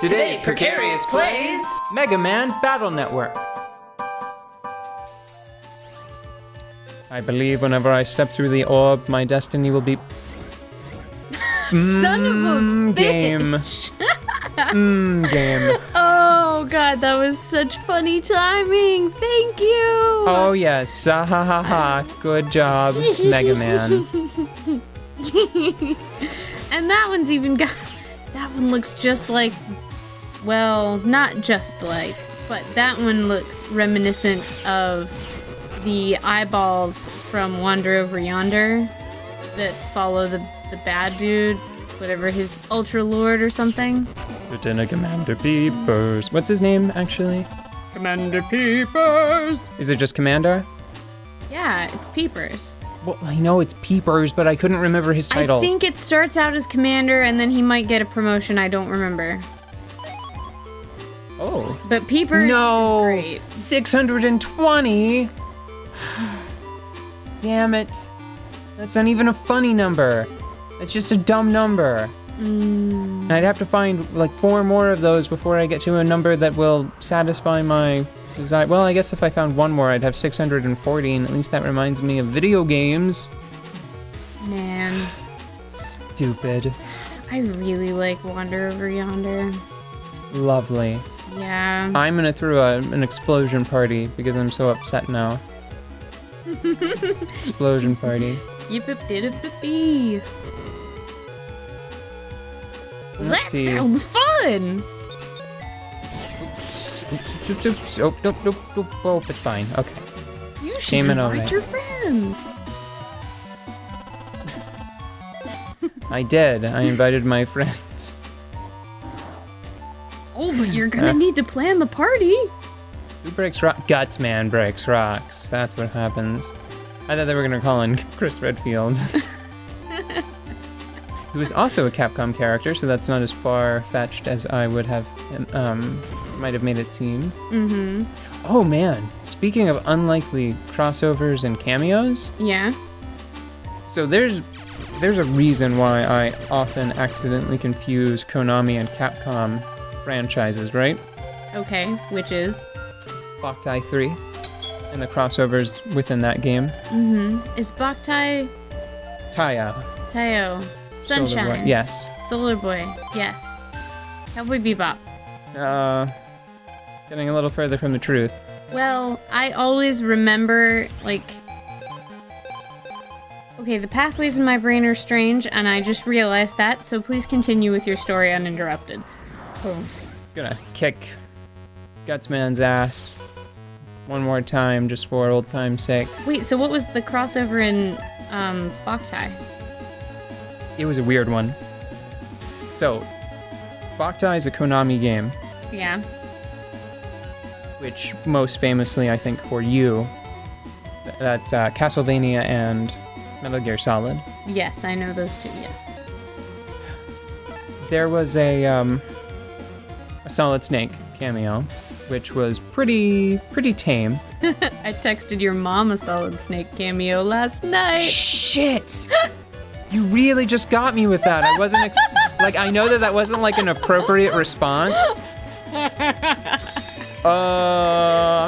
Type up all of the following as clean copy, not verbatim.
Today, Precarious plays Mega Man Battle Network. I believe whenever I step through the orb, my destiny will be... Son of a game. Game. Oh god, that was such funny timing. Thank you. Oh yes, ha ha ha ha. Good job, Mega Man. And that one's even got... That one looks just like... Well, not just like, but that one looks reminiscent of the eyeballs from Wander Over Yonder that follow the bad dude, whatever his Ultra Lord or something. Lieutenant Commander Peepers. What's his name, actually? Commander Peepers. Is it just Commander? Yeah, it's Peepers. Well, I know it's Peepers, but I couldn't remember his title. I think it starts out as Commander and then he might get a promotion, I don't remember. Oh. But Peepers is great. 620? Damn it. That's not even a funny number. It's just a dumb number. And I'd have to find like 4 more of those before I get to a number that will satisfy my desire. Well, I guess if I found 1 more, I'd have 640, and at least that reminds me of video games. Man. Stupid. I really like Wander Over Yonder. Lovely. Yeah. I'm gonna throw an explosion party because I'm so upset now. Explosion party. Yip-yip-dip-yip-bee. Let's That see. sounds fun! Oops, oops, oops. Oh, nope, nope, nope. Oh, it's fine. Okay. You should Game and invite over. your friends. I did. I invited my friends. Oh, but you're gonna need to plan the party. Who breaks rock? Guts Man breaks rocks. That's what happens. I thought they were gonna call in Chris Redfield. Who is also a Capcom character, so that's not as far-fetched as I would have, might have made it seem. Mm-hmm. Oh man, speaking of unlikely crossovers and cameos, Yeah. so there's a reason why I often accidentally confuse Konami and Capcom franchises, right? Okay, which is? Boktai 3 and the crossovers within that game. Mm-hmm. Is Boktai Taiyō. Taiyō? Solar Sunshine? Boy. Yes. Solar Boy, yes. Cowboy Bebop. Getting a little further from the truth. Well, I always remember, like... Okay, the pathways in my brain are strange, and I just realized that, so please continue with your story uninterrupted. Oh. Gonna kick Gutsman's ass one more time just for old time's sake. Wait, so what was the crossover in, Boktai? It was a weird one. So, Boktai is a Konami game, Yeah. which most famously, I think, for you, that's Castlevania and Metal Gear Solid. Yes, I know those two, yes. There was a Solid Snake cameo, which was pretty tame. I texted your mom a Solid Snake cameo last night. Shit! You really just got me with that. I wasn't like, I know that wasn't like an appropriate response. I'm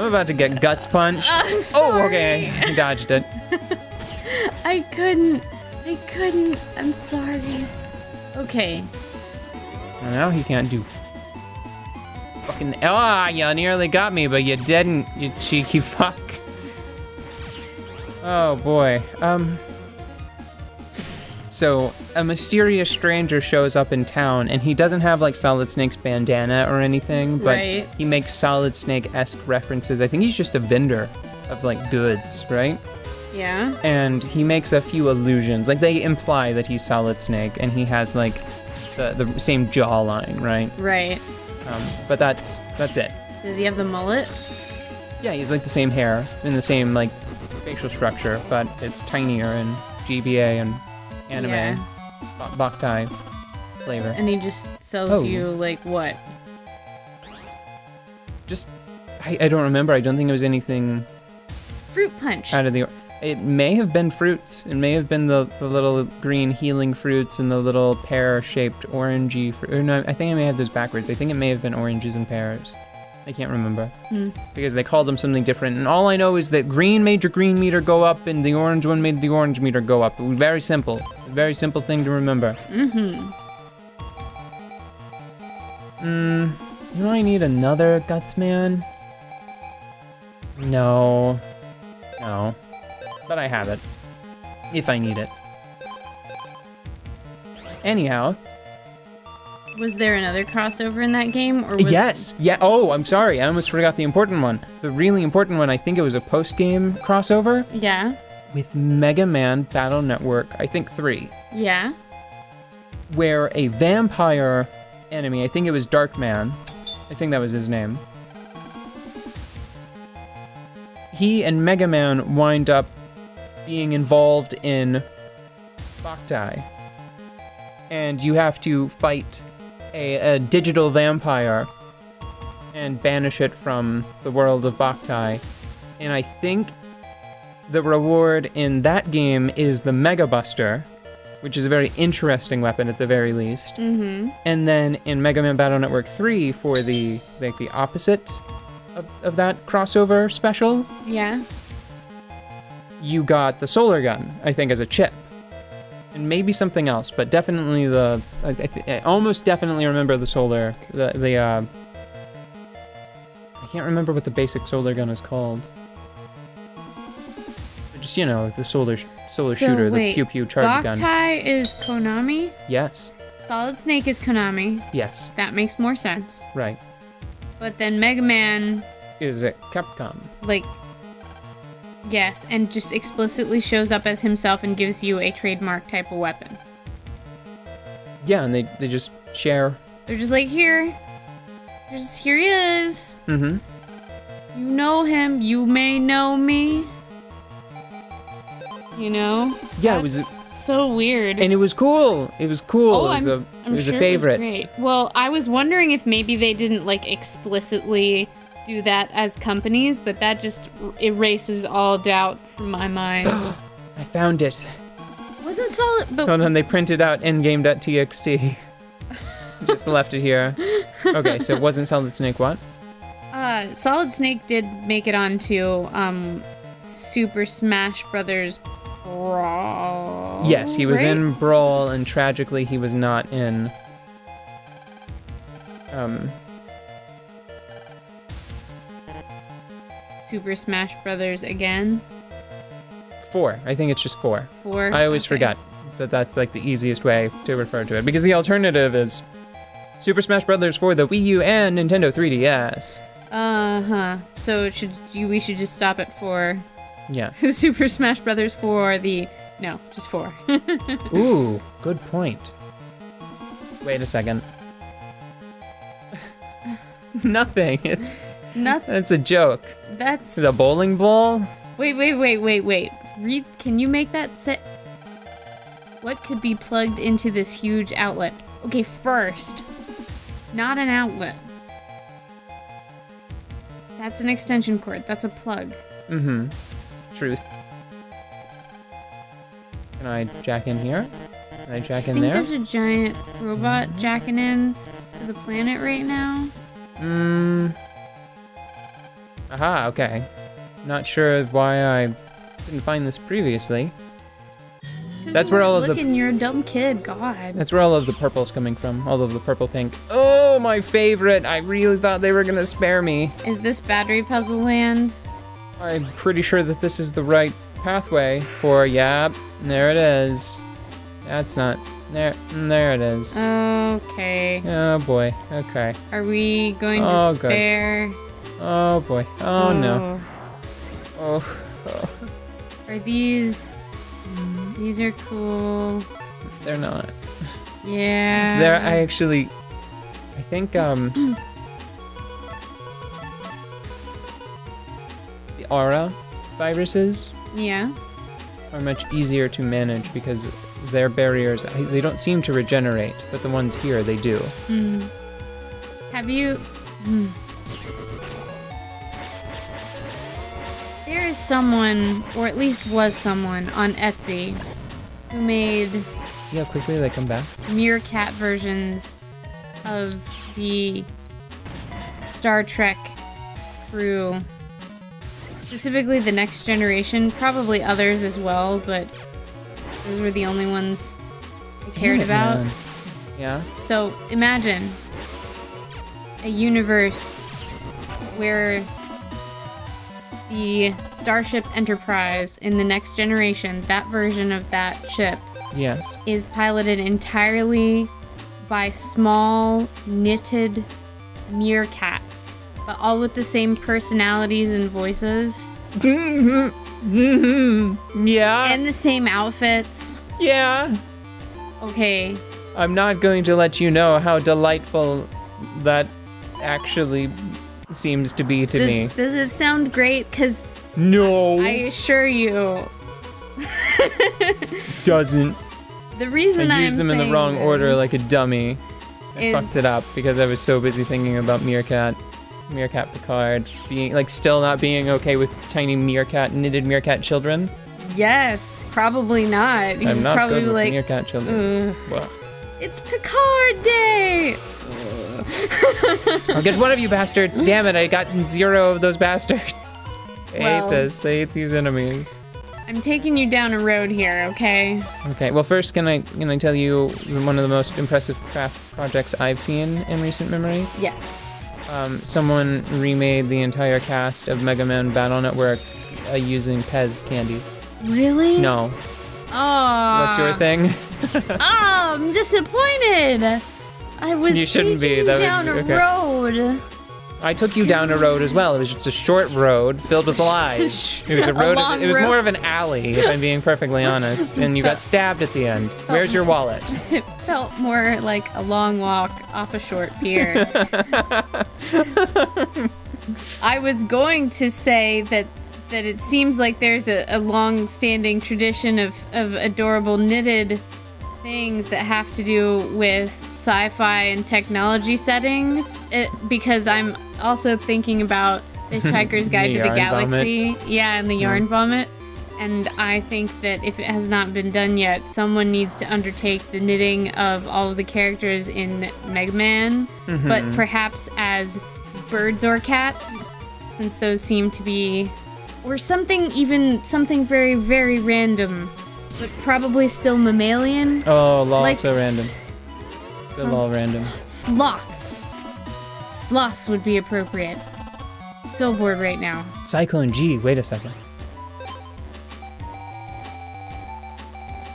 about to get guts punched. I'm sorry. Oh, okay. I dodged it. I couldn't. I'm sorry. Okay. Well, now he can't do fucking... Ah, you nearly got me, but you didn't, you cheeky fuck. Oh, boy. So, a mysterious stranger shows up in town, and he doesn't have, like, Solid Snake's bandana or anything, but Right. he makes Solid Snake-esque references. I think he's just a vendor of, like, goods, right? Yeah. And he makes a few allusions. Like, they imply that he's Solid Snake, and he has, like, the same jawline, right? Right. But that's it. Does he have the mullet? Yeah, he's, like, the same hair and the same, like, facial structure, but it's tinier and GBA and anime, Yeah. Boktai flavor. And he just sells Oh. you, like, what? Just, I don't remember. I don't think it was anything Fruit punch. out of the... It may have been fruits. It may have been the little green healing fruits and the little pear-shaped orangey fruit. Or no, I think I may have those backwards. I think it may have been oranges and pears. I can't remember. Because they called them something different. And all I know is that green made your green meter go up and the orange one made the orange meter go up. It was very simple. A very simple thing to remember. Do I need another Gutsman? No. No. But I have it. If I need it. Anyhow. Was there another crossover in that game? Or was Yes. Yeah. Oh, I'm sorry. I almost forgot the important one. The really important one, I think it was a post-game crossover. Yeah. With Mega Man Battle Network, I think 3. Yeah. Where a vampire enemy, I think it was Darkman. I think that was his name. He and Mega Man wind up being involved in Boktai. And you have to fight a digital vampire and banish it from the world of Boktai. And I think the reward in that game is the Mega Buster, which is a very interesting weapon at the very least. And then in Mega Man Battle Network 3 for the opposite of that crossover special, Yeah. you got the solar gun, I think, as a chip. And maybe something else, but definitely I almost definitely remember the solar, I can't remember what the basic solar gun is called. But just, the solar shooter, wait, the pew-pew charge gun. Boktai is Konami? Yes. Solid Snake is Konami. Yes. That makes more sense. Right. But then Mega Man, Is it Capcom? yes, and just explicitly shows up as himself and gives you a trademark type of weapon. Yeah, and they just share. They're just like, here he is. Mm-hmm. You know him, you may know me. Yeah, it was so weird. and it was cool. It was cool. Oh, it was I'm a sure favorite. It was great. Well, I was wondering if maybe they didn't explicitly do that as companies, but that just erases all doubt from my mind. I found it. Wasn't Solid, but Hold on, they printed out endgame.txt. Just left it here. Okay, so it wasn't Solid Snake what? Solid Snake did make it onto Super Smash Brothers Brawl. Yes, he was right? in Brawl, and tragically he was not in Super Smash Brothers again. 4. I think it's just 4. 4. I always Okay. forgot that that's the easiest way to refer to it, because the alternative is Super Smash Brothers for the Wii U and Nintendo 3DS. So we should just stop at 4. Yeah. Super Smash Brothers for no, just 4. Ooh, good point. Wait a second. Nothing. It's a joke. That's The bowling ball? wait. Read. Can you make that set? What could be plugged into this huge outlet? Okay, first, not an outlet. That's an extension cord. That's a plug. Mm-hmm. Truth. Can I jack in here? Can I jack in I think there? there's a giant robot jacking in to the planet right now. Aha, okay. Not sure why I didn't find this previously. 'Cause That's you where all weren't of the- looking, you're a dumb kid. God. That's where all of the purple's coming from. All of the purple pink. Oh, my favorite! I really thought they were gonna spare me. Is this battery puzzle land? I'm pretty sure that this is the right pathway for, yeah, there it is. That's not, there it is. Okay. Oh boy, okay. Are we going to Oh, good. spare? Oh boy, oh no. Oh. Are these? These are cool. They're not. Yeah. I think, the aura viruses Yeah. are much easier to manage because their barriers, they don't seem to regenerate, but the ones here, they do. Have you? There is someone, or at least was someone, on Etsy who made See how quickly they come back? meerkat versions of the Star Trek crew. Specifically the Next Generation, probably others as well, but those were the only ones I cared about. Man. Yeah. So imagine a universe where the Starship Enterprise in the Next Generation, that version of that ship, Yes. is piloted entirely by small, knitted meerkats, but all with the same personalities and voices. Yeah. And the same outfits. Yeah. Okay. I'm not going to let you know how delightful that actually seems to be to me. Does it sound great? Because No. I assure you, Doesn't. the reason I I'm used them in the saying wrong order this like a dummy. I fucked is- it up because I was so busy thinking about Meerkat Picard being like still not being okay with tiny knitted meerkat children. Yes, probably not. I'm not probably good with like, meerkat children. Well, it's Picard Day! I'll get one of you bastards. Damn it, I got 0 of those bastards. I Well- hate this. I hate these enemies. I'm taking you down a road here, okay? Okay, well first can I tell you one of the most impressive craft projects I've seen in recent memory? Yes. Someone remade the entire cast of Mega Man Battle Network using Pez candies. Really? No. Oh. What's your thing? Oh, I'm disappointed. I was You shouldn't be. taking you That was- down a okay. road. I took you down a road as well. It was just a short road filled with lies. It was a road. long It was road. more of an alley, if I'm being perfectly honest. And you got stabbed at the end. Where's your wallet? It felt more like a long walk off a short pier. I was going to say that it seems like there's a long-standing tradition of adorable knitted things that have to do with sci-fi and technology settings. Because I'm also thinking about The Hitchhiker's Guide The to the yarn Galaxy. Yeah, and the yarn vomit. And I think that if it has not been done yet, someone needs to undertake the knitting of all of the characters in Mega Man, but perhaps as birds or cats, since those seem to be, or something very, very random, but probably still mammalian. Oh, lol, Like- so random. So lol random. Sloths. Sloths would be appropriate. So bored right now. Cyclone G, wait a second.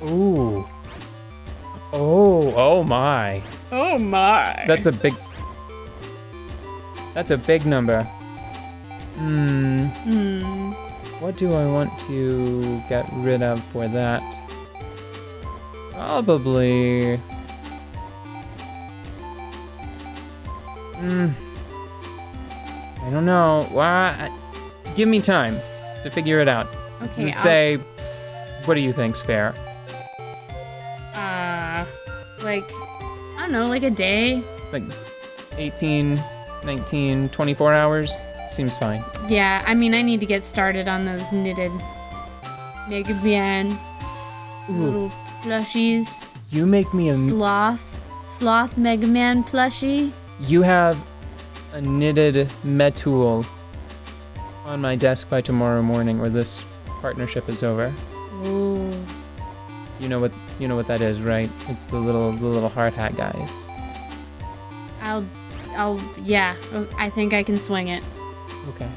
Ooh. Oh my. Oh my. That's a big number. What do I want to get rid of for that? Probably... I don't know. Give me time to figure it out. Okay, Let's say, what do you think's fair? like, I don't know, like a day? Like 18, 19, 24 hours? Seems fine. Yeah, I mean, I need to get started on those knitted Mega Man little plushies. You make me a... Sloth Mega Man plushie. You have a knitted Metool on my desk by tomorrow morning, or this partnership is over. Ooh. You know what that is, right? It's the little hard hat guys. Yeah, I think I can swing it. Okay.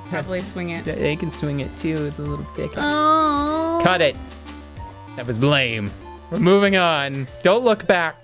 Probably swing it. They can swing it too, the little pickaxe. Oh. Cut it. That was lame. We're moving on. Don't look back.